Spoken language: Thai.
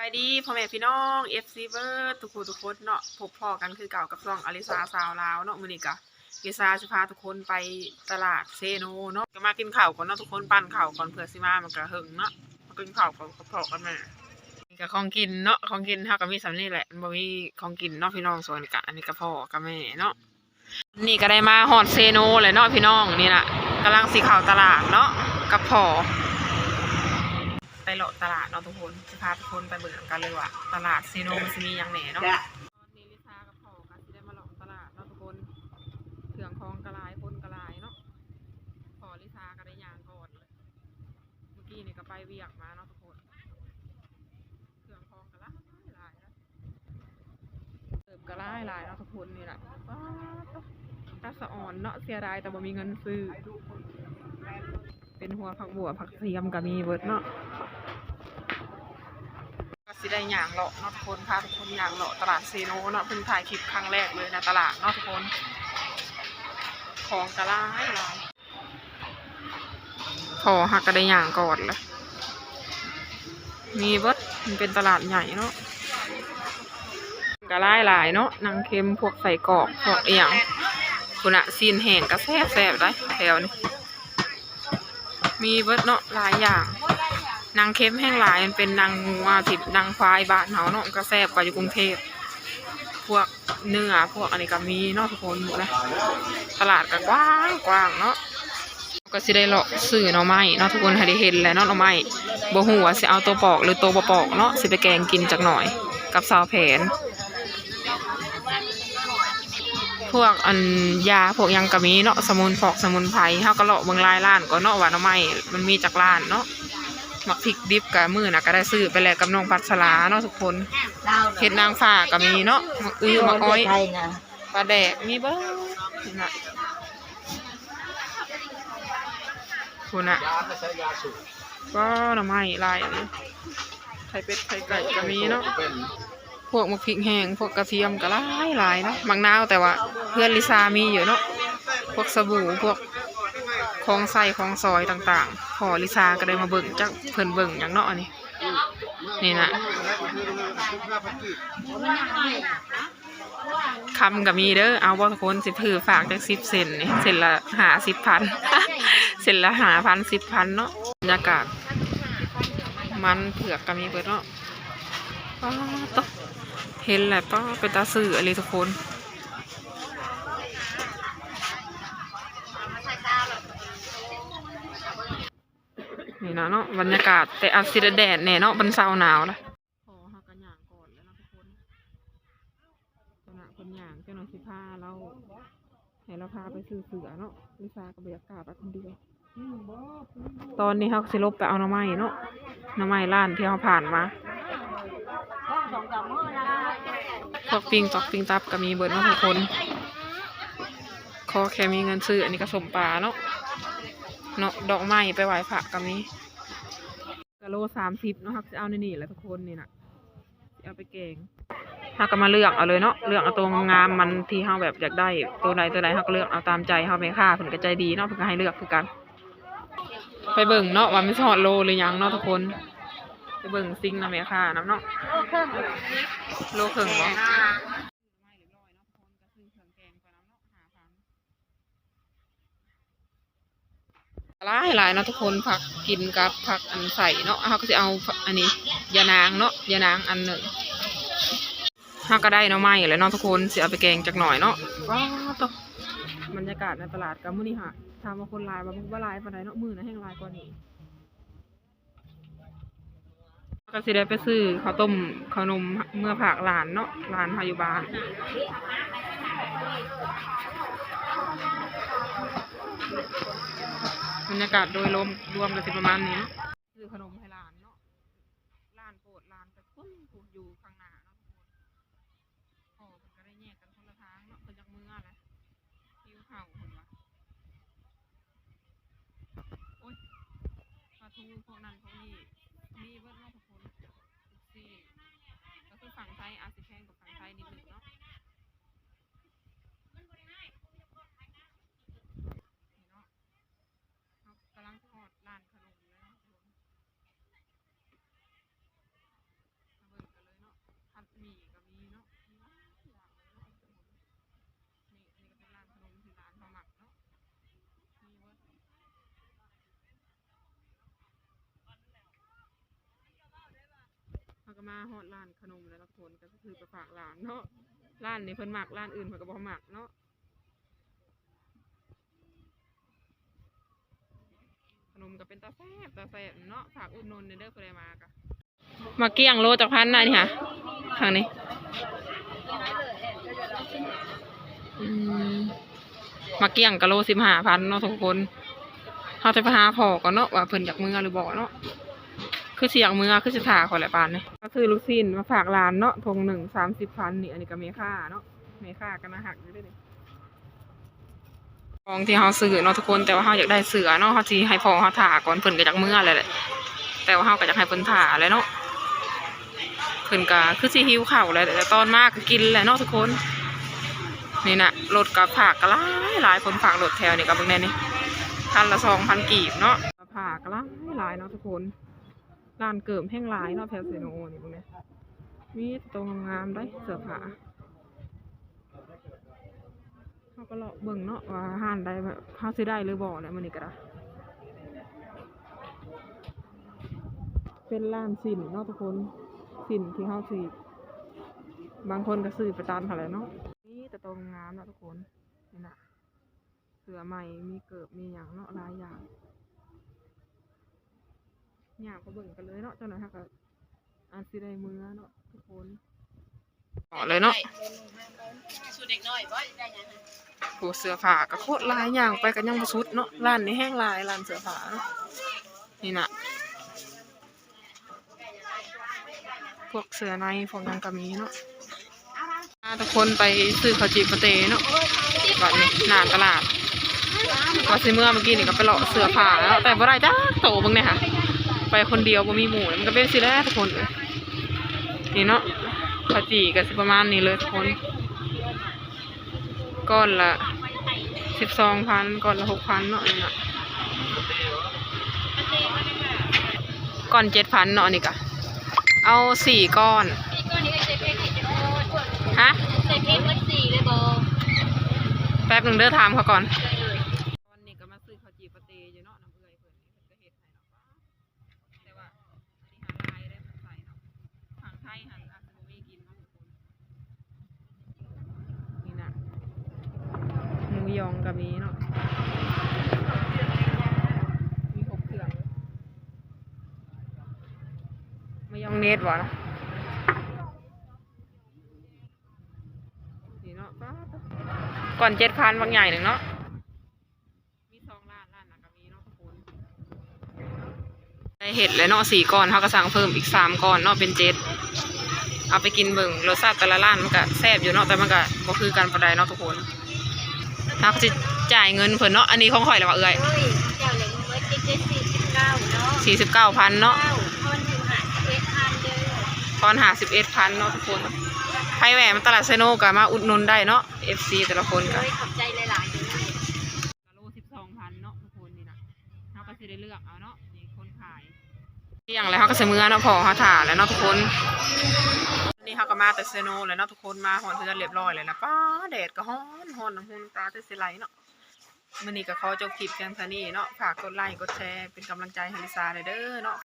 ไปดีพ่อแม่พี่น้องเอฟซีเบิร์ดทุกคนเนาะพบพ่อกันคือเก่ากับซ่องอลิซาสาวลาวเนาะมื้อนี้ก็อลิซาจะพาทุกคนไปตลาดเซโนเนาะก็มากินข้าวก่อนเนาะทุกคนปั้นข้าวก่อนเผื่อสิมามันก็หึงเนาะมากินข้าวก่อนกับพ่อกันแม่นี่ก็ของกินเนาะของกินเฮาก็มีสำนี้แหละบ่มีของกินเนาะพี่น้องส่วนกะอันนี้ก็พ่อกับแม่เนาะนี่ก็ได้มาฮอดเซโนเลยเนาะพี่น้องนี่น่ะกำลังสิเข้าตลาดเนาะกับพ่อไปเลาะตลาดเนาะทุกคนจะพาทุกคนไปเบิ่งกันเลยว่าตลาดเซโนมันจะมีอย่างแหน่เนาะตอนนี้ลิซ่ากับพ่อก็สิได้มาเลาะตลาดเนาะทุกคนเครื่องของกระลายคนกระลายเนาะพ่อลิซ่าก็ได้ย่างก่อนเลยเมื่อกี้นี่ก็ไปเวียกมาเนาะทุกคนเครื่องของกระลายหลายนะเติมกระลายหลายเนาะทุกคนนี่แหละตาสะอ่อนเนาะเสียดายแต่บ่มีเงินซื้อเป็นหัวผักบัวผักเทียมก็มีเบิดเนาะก็สิได้ย่างเลาะเนาะทุกคนพาทุกคนย่างเลาะตลาดเซโนเนาะเพิ่งถ่ายคลิปครั้งแรกเลยนะตลาดเนาะทุกคนของกระลายหลายพอหักก็ได้ย่างก่อนเลยมีเบิดมันเป็นตลาดใหญ่เนาะกระลายหลายเนาะนางเค็มพวกใส่กรอกพวกเอียงคุณอะซีนแห้งก็แซ่บได้แถวนี้มีเบิดเนาะหลายอย่างนางเค็มแห้งหลายมันเป็นนางงัวทิพนางควายบ้านเฮาเนาะก็แซ่บกว่าอยู่กรุงเทพพวกเนื้อพวกอันนี้ก็มีเนาะทุกคนนะตลาดก็กว้างเนาะก็สิได้เลาะซื้อหน่อไม้เนาะทุกคนให้ได้เห็นแล้วเนาะหน่อไม้บ่ฮู้ว่าสิเอาตัวปอกหรือตัวบ่ปอกเนาะสิไปแกงกินจักหน่อยกับสาวแผนพวกอันยาพวกยังก็มีเนาะสมุนไพรเฮาก็เลาะเบิ่งรายร้านก่อนเนาะว่าหน่อไม้มันมีจากร้านเนาะมักพริกดิบกับมื้อน่ะก็ได้ซื้อไปแล้วกับน้องพัชราเนาะทุกคนเห็ดนางฟ้าก็มีเนาะมักมักอ้อยปลาแดกมีเบิดน่ะคุณน่ะก็หน่อไม้หลายนะไข่เป็ดไข่ไก่ก็มีเนาะพวกมักพริกแห้งพวกกระเทียมก็หลายนะมักนาวแต่ว่าเพื่อนลิซ่ามีอยู่เนาะพวกสบู่พวกของใส่ของซอยต่างๆพอลิซ่าก็ได้มาเบิ่งจักเพิ่นเบิ่งอย่างเนาะนี่นะคำก็มีเด้อเอาบ่ทุกคนสิถือฝากจัก10 เซนนี่เซนละ50,000 เซนละ5,000 10,000เนาะบรรยากาศมันเผือกก็มีเบิดเนาะต้องเห็นแหละป้าเป็นตาสื่ออะไรทุกคนนี่นะเนาะบรรยากาศแต่อาจสิแดดแน่เนาะบรรเซาหนาวนะพอหักกันอย่างก่อนแล้วนะทุกคนขณะคนอย่างเจ้าหน้าที่พาเราให้เราพาไปซื้อเสือเนาะลิซ่าก็บรรยากาศไปคนเดียวตอนนี้เขาสิลบไปเอาหน่อไม้เนาะหน่อไม้ร้านที่เขาผ่านมาพวกปิ้งตับก็มีเบิร์ดเนาะทุกคนขอแค่มีเงินซื้ออันนี้ก็สมปลาเนาะดอกไม้ไปไหว้พระก็มีกะโล30เนาะครับจะเอาในนี่แหละทุกคนนี่นะเอาไปแกงถ้าก็มาเลือกเอาเลยเนาะเลือกเอาตัวงามมันที่เฮาแบบอยากได้ตัวใดเฮาก็เลือกเอาตามใจเฮาไม่ค่าเพิ่นก็ใจดีเนาะเพิ่นก็ให้เลือกคือกันไปเบิ่งเนาะว่ามันสิฮอดโลหรือยังเนาะทุกคนไปเบิ่งซิงนะแม่ค่าน้ำเนาะโลครึ่งบ่หลายเนาะทุกคนผักกินกับผักอันใส่เนาะเขาก็จะเอาอันนี้ยานางเนาะยานางอันหนึ่งเขาก็ได้เนาะไม้เลยเนาะทุกคนจะเอาไปแกงจักหน่อยเนาะว้าวตบรรยากาศในตลาดกับมื้อนี้ค่ะทำมาคนลายมาลายปานใดเนาะมื้อนะแห้งลายกว่านี้ก็สิได้ไปซื้อข้าวต้มขนมเมื่อผักหลานเนาะหลานเขาอยู่บ้านบรรยากาศโดยรวมกันสิประมาณนี้ซื้อขนมให้หลานเนาะหลานโปรดหลานแต่พุ่งอยู่ข้างหน้าเนาะทุกคนมันก็ได้แยกกันคนละทางเนาะคนจากเมืองแหละหิวข้าวคนละโอ๊ยปลาทูพวกนั้นพวกนี้มีเบิดเนาะทุกคนสี่ก็คือฝั่งไทยอาจจะแพงกว่าฝั่งไทยนิดหนึ่งเนาะกำลังทอดร้านขนมเลยนะทุกคน ก็มาฮอดร้านขนมแล้วทุกคนก็คือไปฝากร้านเนาะร้านนี้เพิ่นมักร้านอื่นเพิ่นก็บ่มักเนาะขนมก็เป็นตาแซ่บเนาะฝากอุดหนุนเด้อเพิ่นได้มากะมาเกี้ยงโลจากพันน่ะนี่ค่ะทางนี้มาเกี้ยงกะโล15,000เนาะทุกคนเฮาจะไปหาพ่อก่อนเนาะว่าเพิ่นอยากมื้อหรือบ่เนาะคือสิอยากมื้อคือสิท่าขอแหละปานนี่ก็ซื้อลูกชิ้นมาฝากร้านเนาะทง1 30,000นี่อันนี้ก็เมค่าเนาะเมค่าก็น่าหักอยู่เด้นี่ของที่เฮาซื้อเนาะทุกคนแต่ว่าเฮาอยากได้เสือเนาะเฮาสิให้พ่อเฮาท่าก่อนเพิ่นก็อยากมื้อแหละแต่ว่าเฮาก็อยากให้เพิ่นท่าแหละเนาะเพิ่นก็คือสิหิวข้าวแหละแต่ตอนมาก็กินแหละเนาะทุกคนนี่น่ะรถกับผักก็หลายคนฝากรถแถวนี่ก็เบิ่งแน่นี่คันละ 2,000 กีบเนาะผักก็หลายเนาะทุกคนร้านเกิมแห้งหลายเนาะแถวเซโนนี่เบิ่งแน่มีตรงงามได้เสื้อผ้าเฮาก็เลาะเบิ่งเนาะว่าห้านใดแบบเฮาสิได้หรือบ่เนี่ยมื้อนี้ก็ได้เป็นร้านสินเนาะทุกคนสินที่เฮาสิบางคนก็ซื้อไปตามเขาแหละเนาะนี่แต่ตรงงามเนาะทุกคนนี่น่ะเสื้อใหม่มีเกิบมีหยังเนาะหลายอย่างอยากไปเบิ่งกันเลยเนาะเจ้าหน่อยฮะก็อาจสิได้มื้อเนาะทุกคนต่อเลยเนาะสูตรเด็กน้อยบ่ได้หยังโหเสื้อผ้าก็โคตรหลายอย่างไปกันยังบ่สุดเนาะร้านนี้แห้งหลายร้านเสื้อผ้าเนาะนี่น่ะพวกเสื้อในพวกนั้นก็มีเนาะทุกคนไปซื้อข้าวจีบปะเตเนาะวันนี้หน้าตลาดว่าสิเมื่อกี้นี่ก็ไปเลาะเสื้อผ้าแล้วแต่บ่ได้จ้าโตเบิ่งเนี่ยค่ะไปคนเดียวบ่มีหมู่มันก็เป็นสิแล้วทุกคนนี่เนาะข้าวจีก็สิประมาณนี้เลยทุกคนก้อนละ 12,000ก้อนละ 6,000เนาะนี่น่ะก้อน 7,000เนาะนี่ก็เอา4ก้อนฮะใส่เพชรวัด4เลยบ่แป๊บนึงเด้อถามเขาก่อนตอนนี้ก็มาซื้อข้าวจีปะเตอยู่เนาะน้ำเอื้อยเพิ่นนี่เพิ่นก็เฮ็ดให้เนาะแต่ว่าอันนี้หาลายได้เพิ่นใส่เนาะทางไทยหันอาจจะบ่มีกินเนาะทุกคนนี่น่ะหมูยองก็มีเนาะมี6เครื่องเลยมายองเนสบ่เนาะก่อน 7,000บางใหญ่หนึ่งเนาะมี2ร้านน่ะก็มีเนาะทุกคนได้เห็ดเลยเนาะ4ก้อนเขาก็สั่งเพิ่มอีก3ก้อนเนาะเป็น7เอาไปกินเบิ่งรสชาติแต่ละร้านมันก็แซ่บอยู่เนาะแต่มันก็บ่คือกันปานใดเนาะทุกคนถ้าเขาสิจ่ายเงินเพิ่นเนาะอันนี้ของข่อยแล้วว่าเอ้ยเจ้าเหลือเงิน49เนาะ49,000เนาะทอน51,000เนาะทุกคนใครแหวมันตลาดไซโนก็มาอุดหนุนได้เนาะ FC แต่ละคนก็ขอบใจหลายๆอยู่โล 12,000เนาะทุกคนนี่นะเฮาก็สิได้เลือกเอาเนาะนี่คนขายเที่ยงแล้วเฮาก็สิมื้อเนาะพอเฮาถ่าแล้วเนาะทุกคนนี่เฮาก็มาแต่ไซโนแล้วเนาะทุกคนมาฮอดเทื่อเรียบร้อยเลยนะป้าแดดก็ร้อนน้ำหูน้ำตาจะสิไหลเนาะมื้อนี้ก็ขอจบคลิปเพียงเท่านี้เนาะฝากกดไลค์กดแชร์เป็นกำลังใจให้ลิซ่าเด้อเนาะ